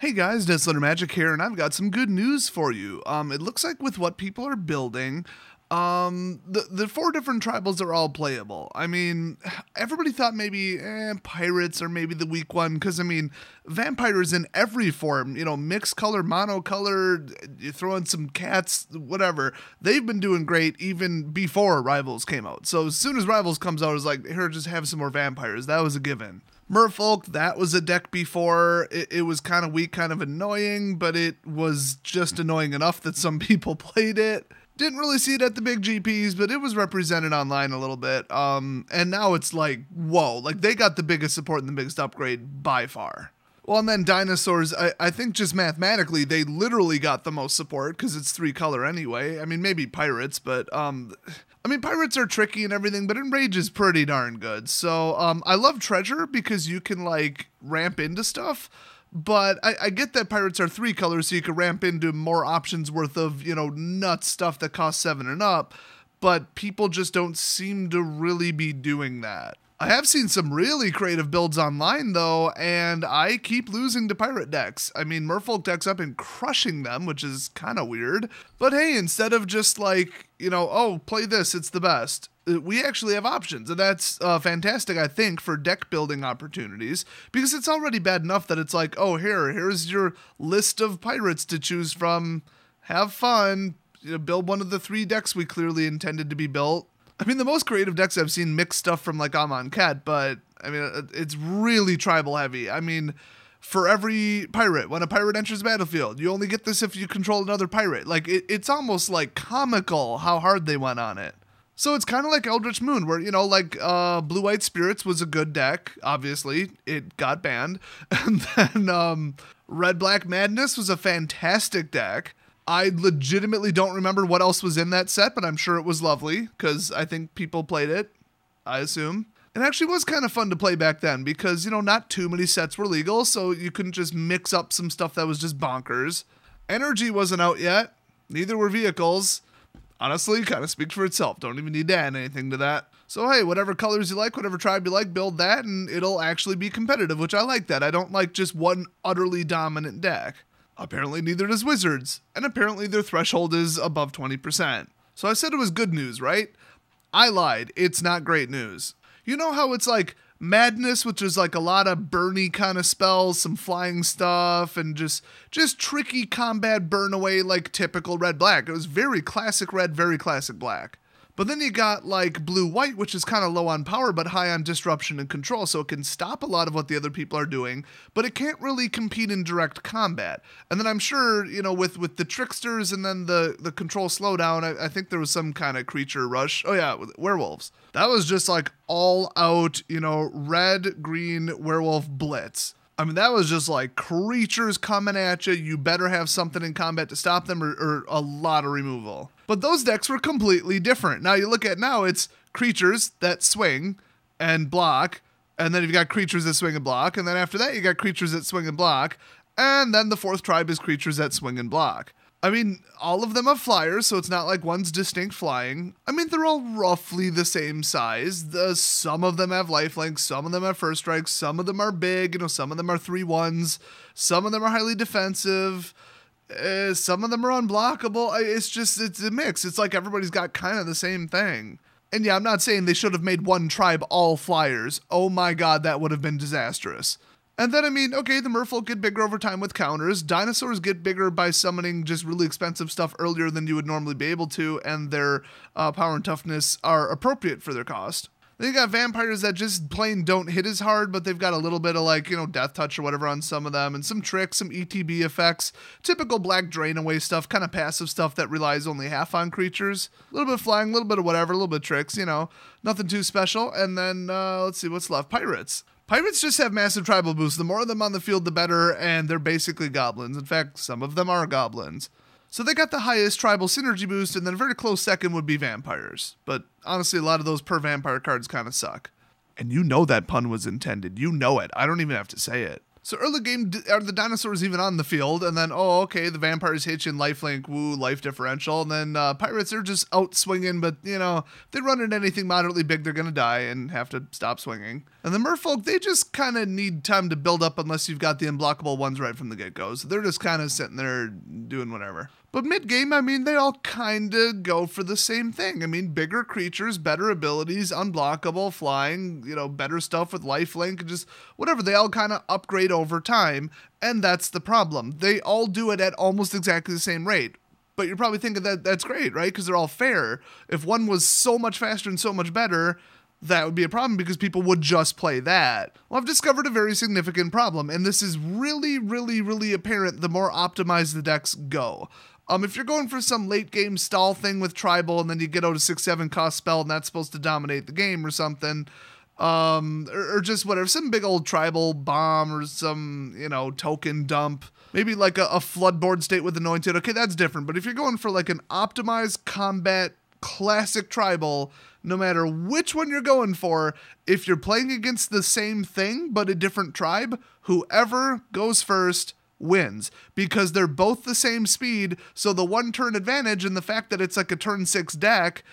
Hey guys, Deathletter Magic here, and I've got some good news for you. It looks like with what people are building, the four different tribals are all playable. I mean, everybody thought maybe pirates are maybe the weak one, because I mean, vampires in every form, mixed color, monocolored, you throw in some cats, whatever. They've been doing great even before Rivals came out. So as soon as Rivals comes out, it's like, here, just have some more vampires. That was a given. Merfolk, that was a deck before. It was kind of weak, kind of annoying, but it was just annoying enough that some people played it. Didn't really see it at the big GPs, but it was represented online a little bit. And now it's like, whoa, like they got the biggest support and the biggest upgrade by far. Well, and then dinosaurs, I think just mathematically, they literally got the most support because it's 3-color anyway. I mean, maybe pirates, but pirates are tricky and everything, but Enrage is pretty darn good. So I love Treasure because you can like ramp into stuff, but I get that pirates are 3 colors, so you can ramp into more options worth of, nuts stuff that costs 7 and up, but people just don't seem to really be doing that. I have seen some really creative builds online, though, and I keep losing to pirate decks. I mean, Merfolk decks, I've been crushing them, which is kind of weird. But hey, instead of just like, oh, play this, it's the best, we actually have options, and that's fantastic, I think, for deck building opportunities, because it's already bad enough that it's like, oh, here's your list of pirates to choose from, have fun, build one of the 3 decks we clearly intended to be built. I mean, the most creative decks I've seen mix stuff from like Amonkhet, but I mean, it's really tribal heavy. I mean, for every pirate, when a pirate enters the battlefield, you only get this if you control another pirate. Like, it's almost like comical how hard they went on it. So it's kind of like Eldritch Moon, where, Blue-White Spirits was a good deck. Obviously, it got banned. And then Red-Black Madness was a fantastic deck. I legitimately don't remember what else was in that set, but I'm sure it was lovely, because I think people played it, I assume. It actually was kind of fun to play back then, because, not too many sets were legal, so you couldn't just mix up some stuff that was just bonkers. Energy wasn't out yet, neither were vehicles. Honestly, kind of speaks for itself, don't even need to add anything to that. So hey, whatever colors you like, whatever tribe you like, build that, and it'll actually be competitive, which I like that. I don't like just one utterly dominant deck. Apparently neither does Wizards, and apparently their threshold is above 20%. So I said it was good news, right? I lied. It's not great news. You know how it's like Madness, which is like a lot of burny kind of spells, some flying stuff, and just tricky combat burn away like typical red-black. It was very classic red, very classic black. But then you got like Blue-White, which is kind of low on power, but high on disruption and control, so it can stop a lot of what the other people are doing, but it can't really compete in direct combat. And then I'm sure, with the Tricksters and then the control slowdown, I think there was some kind of creature rush. Oh yeah, werewolves. That was just like all out, red, green werewolf blitz. I mean, that was just like creatures coming at you. You better have something in combat to stop them or a lot of removal. But those decks were completely different. Now you look at now, it's creatures that swing and block. And then you've got creatures that swing and block. And then after that, you got creatures that swing and block. And then the 4th tribe is creatures that swing and block. I mean, all of them have flyers, so it's not like one's distinct flying. I mean, they're all roughly the same size. Some of them have lifelink, some of them have first strikes, some of them are big, some of them are 3/1s, some of them are highly defensive, some of them are unblockable. It's a mix. It's like everybody's got kind of the same thing. And yeah, I'm not saying they should have made one tribe all flyers. Oh my god, that would have been disastrous. And then, okay, the Merfolk get bigger over time with counters. Dinosaurs get bigger by summoning just really expensive stuff earlier than you would normally be able to, and their power and toughness are appropriate for their cost. Then you got vampires that just plain don't hit as hard, but they've got a little bit of death touch or whatever on some of them, and some tricks, some ETB effects, typical black drain away stuff, kind of passive stuff that relies only half on creatures. A little bit of flying, a little bit of whatever, a little bit of tricks, nothing too special. And then, let's see what's left. Pirates. Pirates just have massive tribal boosts. The more of them on the field, the better, and they're basically goblins. In fact, some of them are goblins. So they got the highest tribal synergy boost, and then a very close second would be vampires. But honestly, a lot of those per vampire cards kind of suck. And you know that pun was intended. You know it. I don't even have to say it. So early game, are the dinosaurs even on the field? And then, okay, the vampires hit you in lifelink, woo, life differential. And then pirates are just out swinging, but, if they run into anything moderately big, they're going to die and have to stop swinging. And the merfolk, they just kind of need time to build up unless you've got the unblockable ones right from the get-go. So they're just kind of sitting there doing whatever. But mid-game, I mean, they all kind of go for the same thing. I mean, bigger creatures, better abilities, unblockable, flying, better stuff with lifelink, just whatever. They all kind of upgrade over time, and that's the problem. They all do it at almost exactly the same rate. But you're probably thinking that's great, right? Because they're all fair. If one was so much faster and so much better, that would be a problem because people would just play that. Well, I've discovered a very significant problem, and this is really, really, really apparent the more optimized the decks go. If you're going for some late game stall thing with tribal and then you get out a 6-7 cost spell and that's supposed to dominate the game or something, or just whatever, some big old tribal bomb or some, token dump, maybe like a flood board state with anointed, okay, that's different. But if you're going for like an optimized combat classic tribal, no matter which one you're going for, if you're playing against the same thing but a different tribe, whoever goes first wins, because they're both the same speed. So the one turn advantage and the fact that it's like a turn 6 deck,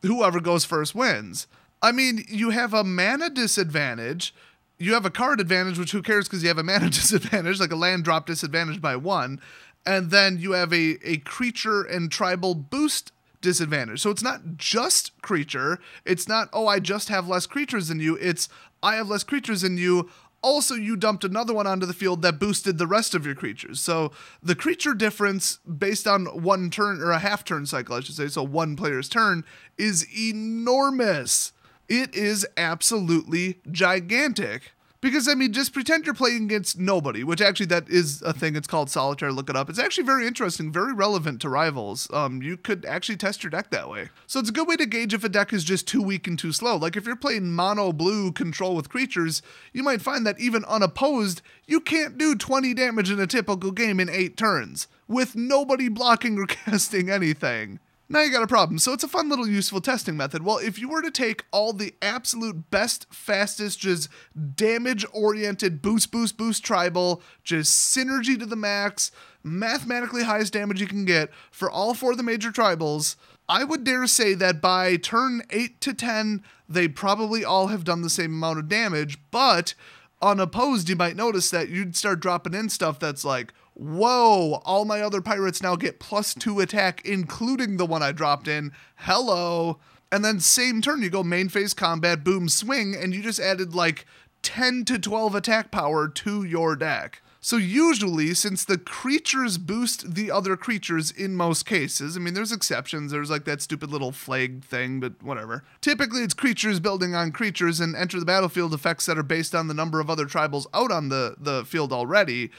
whoever goes first wins. I mean, you have a mana disadvantage, you have a card advantage, which who cares because you have a mana disadvantage, like a land drop disadvantage by 1, and then you have a creature and tribal boost disadvantage. So it's not just creature, it's not, oh, I just have less creatures than you, it's I have less creatures than you. Also, you dumped another one onto the field that boosted the rest of your creatures. So the creature difference based on one turn, or a half turn cycle, I should say, so one player's turn, is enormous. It is absolutely gigantic. Because, I mean, just pretend you're playing against nobody, which actually that is a thing. It's called Solitaire. Look it up. It's actually very interesting, very relevant to Rivals. You could actually test your deck that way. So it's a good way to gauge if a deck is just too weak and too slow. Like if you're playing mono blue control with creatures, you might find that even unopposed, you can't do 20 damage in a typical game in 8 turns with nobody blocking or casting anything. Now you got a problem. So it's a fun little useful testing method. Well, if you were to take all the absolute best, fastest, just damage-oriented boost tribal, just synergy to the max, mathematically highest damage you can get for all 4 of the major tribals, I would dare say that by turn 8 to 10, they probably all have done the same amount of damage, but unopposed, you might notice that you'd start dropping in stuff that's like, whoa, all my other pirates now get +2 attack, including the one I dropped in. Hello. And then same turn, you go main phase combat, boom, swing, and you just added like 10 to 12 attack power to your deck. So usually, since the creatures boost the other creatures in most cases, I mean, there's exceptions. There's like that stupid little flag thing, but whatever. Typically, it's creatures building on creatures and enter the battlefield effects that are based on the number of other tribals out on the field already.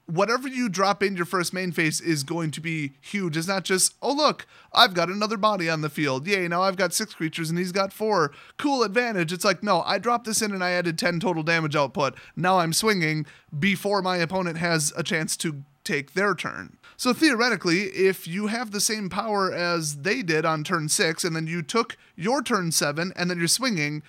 Whatever you drop in your first main phase is going to be huge. It's not just, oh look, I've got another body on the field. Yay, now I've got 6 creatures and he's got 4. Cool advantage. It's like, no, I dropped this in and I added 10 total damage output. Now I'm swinging before my opponent has a chance to take their turn. So theoretically, if you have the same power as they did on turn 6 and then you took your turn 7 and then you're swinging,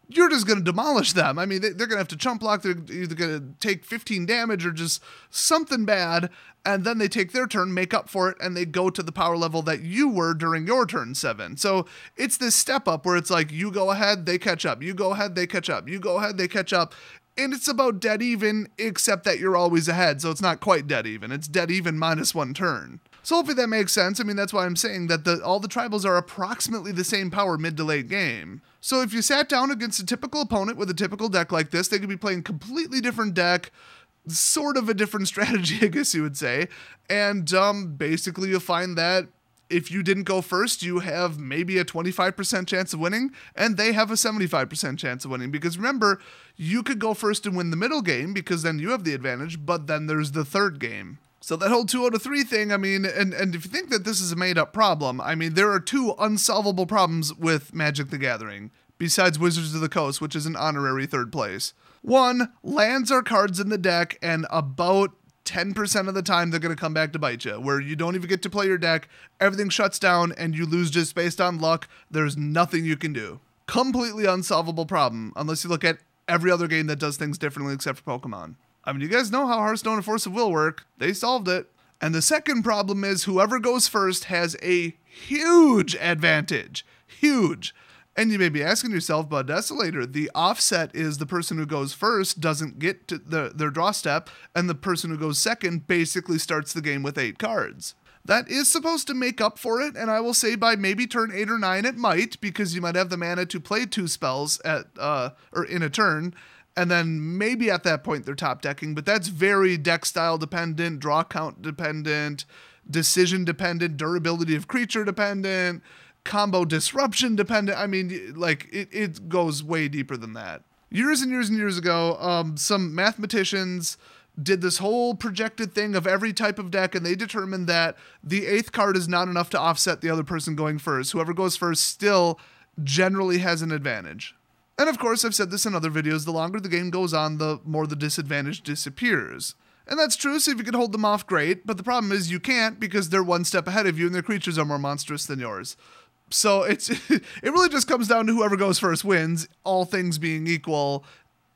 you're just going to demolish them. I mean, they're going to have to chump block. They're either going to take 15 damage or just something bad, and then they take their turn, make up for it, and they go to the power level that you were during your turn 7. So it's this step up where it's like, you go ahead, they catch up. You go ahead, they catch up. You go ahead, they catch up. And it's about dead even, except that you're always ahead, so it's not quite dead even. It's dead even minus 1 turn. So hopefully that makes sense. I mean, that's why I'm saying that all the tribals are approximately the same power mid to late game. So if you sat down against a typical opponent with a typical deck like this, they could be playing completely different deck, sort of a different strategy, I guess you would say. And basically you'll find that if you didn't go first, you have maybe a 25% chance of winning, and they have a 75% chance of winning. Because remember, you could go first and win the middle game, because then you have the advantage, but then there's the third game. So that whole 2 out of 3 thing, I mean, and if you think that this is a made-up problem, I mean, there are 2 unsolvable problems with Magic the Gathering, besides Wizards of the Coast, which is an honorary 3rd place. 1, lands are cards in the deck, and about 10% of the time they're going to come back to bite you, where you don't even get to play your deck, everything shuts down, and you lose just based on luck. There's nothing you can do. Completely unsolvable problem, unless you look at every other game that does things differently except for Pokemon. I mean, you guys know how Hearthstone and Force of Will work. They solved it. And the second problem is whoever goes first has a huge advantage. Huge. And you may be asking yourself, but Desolator, the offset is the person who goes first doesn't get to their draw step, and the person who goes second basically starts the game with 8 cards. That is supposed to make up for it, and I will say by maybe turn 8 or 9 it might, because you might have the mana to play 2 spells or in a turn, and then maybe at that point they're top decking, but that's very deck style dependent, draw count dependent, decision dependent, durability of creature dependent, combo disruption dependent. I mean, like, it goes way deeper than that. Years and years and years ago, some mathematicians did this whole projected thing of every type of deck, and they determined that the 8th card is not enough to offset the other person going first. Whoever goes first still generally has an advantage. And of course, I've said this in other videos, the longer the game goes on, the more the disadvantage disappears. And that's true, so if you can hold them off, great, but the problem is you can't because they're one step ahead of you and their creatures are more monstrous than yours. So it really just comes down to whoever goes first wins, all things being equal,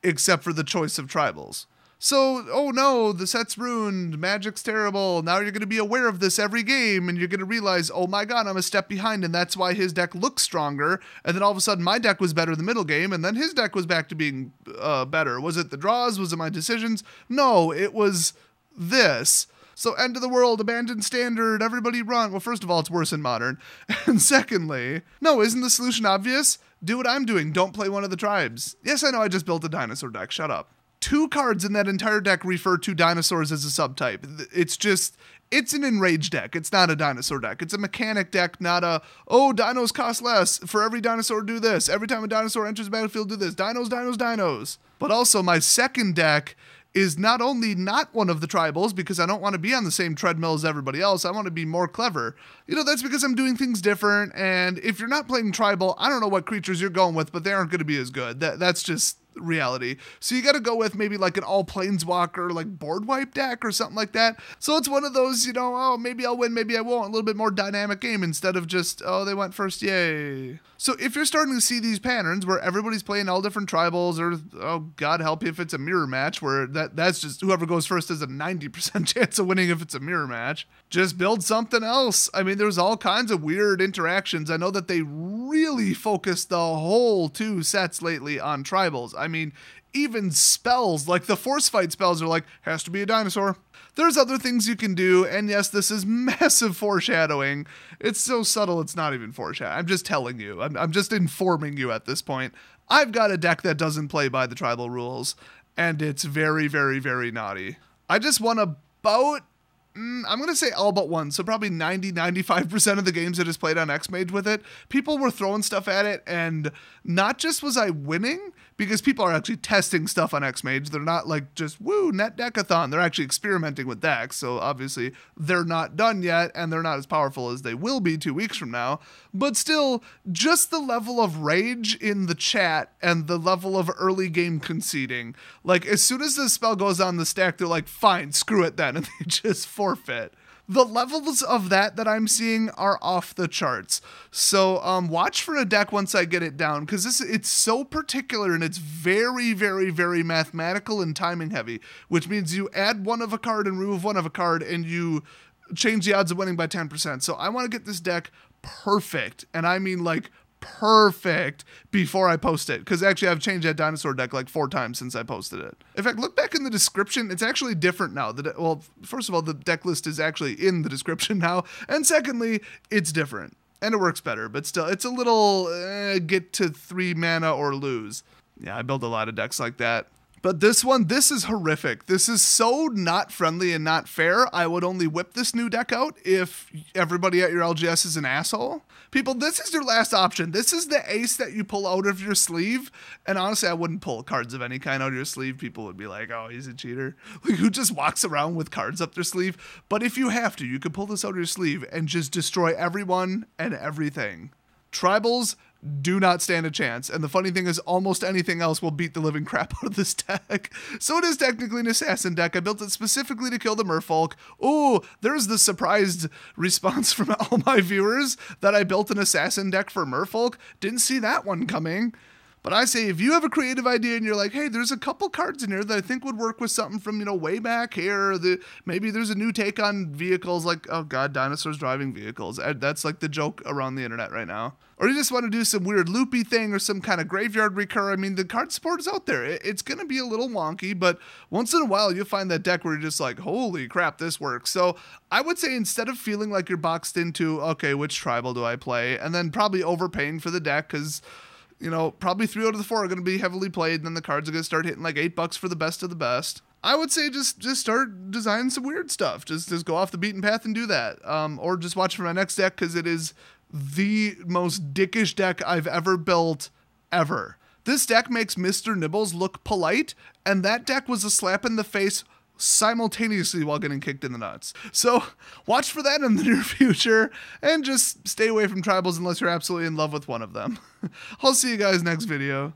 except for the choice of tribals. So, oh no, the set's ruined, Magic's terrible, now you're going to be aware of this every game, and you're going to realize, oh my god, I'm a step behind, and that's why his deck looks stronger, and then all of a sudden my deck was better in the middle game, and then his deck was back to being better. Was it the draws? Was it my decisions? No, it was this. So end of the world, abandoned standard, everybody run. Well, first of all, it's worse in modern. And secondly, no, isn't the solution obvious? Do what I'm doing, don't play one of the tribes. Yes, I know I just built a dinosaur deck, shut up. 2 cards in that entire deck refer to dinosaurs as a subtype. It's an enraged deck. It's not a dinosaur deck. It's a mechanic deck, not a, oh, dinos cost less. For every dinosaur, do this. Every time a dinosaur enters the battlefield, do this. Dinos, dinos, dinos. But also, my second deck is not only not one of the tribals, because I don't want to be on the same treadmill as everybody else. I want to be more clever. You know, that's because I'm doing things different. And if you're not playing tribal, I don't know what creatures you're going with, but they aren't going to be as good. That's just reality. So you got to go with maybe like an all planeswalker, like board wipe deck or something like that. So it's one of those, you know, oh, maybe I'll win, maybe I won't. A little bit more dynamic game instead of just, oh, they went first, yay. So if you're starting to see these patterns where everybody's playing all different tribals, or, oh, God help you if it's a mirror match, where that's just whoever goes first has a 90% chance of winning if it's a mirror match, just build something else. I mean, there's all kinds of weird interactions. I know that they really focused the whole 2 sets lately on tribals. I mean, even spells, like the force fight spells are like, has to be a dinosaur. There's other things you can do, and yes, this is massive foreshadowing. It's so subtle, it's not even foreshadowing. I'm just telling you. I'm just informing you at this point. I've got a deck that doesn't play by the tribal rules, and it's very, very, very naughty. I just won about, I'm going to say all but one, so probably 90-95% of the games that is played on X-Mage with it, people were throwing stuff at it, and not just was I winning, because people are actually testing stuff on X-Mage. They're not like just, woo, net deckathon. They're actually experimenting with decks, so obviously they're not done yet, and they're not as powerful as they will be 2 weeks from now. But still, just the level of rage in the chat and the level of early game conceding. Like, as soon as the spell goes on the stack, they're like, fine, screw it then, and they just forfeit. The levels of that I'm seeing are off the charts. So watch for a deck once I get it down, because it's so particular and it's very, very, very mathematical and timing heavy, which means you add one of a card and remove one of a card and you change the odds of winning by 10%. So I want to get this deck perfect, and I mean like perfect, before I post it, because actually I've changed that dinosaur deck like 4 times since I posted it. In fact, look back in the description, it's actually different now. Well, first of all, the deck list is actually in the description now, and secondly, it's different and it works better, but still, it's a little get to 3 mana or lose. Yeah, I build a lot of decks like that. But this one, this is horrific. This is so not friendly and not fair. I would only whip this new deck out if everybody at your LGS is an asshole. People, this is your last option. This is the ace that you pull out of your sleeve. And honestly, I wouldn't pull cards of any kind out of your sleeve. People would be like, oh, he's a cheater. Like, who just walks around with cards up their sleeve? But if you have to, you could pull this out of your sleeve and just destroy everyone and everything. Tribals do not stand a chance, and the funny thing is almost anything else will beat the living crap out of this deck. So it is technically an assassin deck. I built it specifically to kill the merfolk. Ooh, there's the surprised response from all my viewers that I built an assassin deck for merfolk. Didn't see that one coming. But I say if you have a creative idea and you're like, hey, there's a couple cards in here that I think would work with something from, way back here. Maybe there's a new take on vehicles like, oh God, dinosaurs driving vehicles. That's like the joke around the internet right now. Or you just want to do some weird loopy thing or some kind of graveyard recur. I mean, the card support is out there. It's going to be a little wonky, but once in a while you'll find that deck where you're just like, holy crap, this works. So I would say instead of feeling like you're boxed into, okay, which tribal do I play? And then probably overpaying for the deck because, probably 3 out of the 4 are going to be heavily played. And then the cards are going to start hitting like $8 for the best of the best. I would say just start designing some weird stuff. Just go off the beaten path and do that. Or just watch for my next deck because it is the most dickish deck I've ever built ever. This deck makes Mr. Nibbles look polite, and that deck was a slap in the face simultaneously while getting kicked in the nuts. So watch for that in the near future, and just stay away from tribals unless you're absolutely in love with one of them. I'll see you guys next video.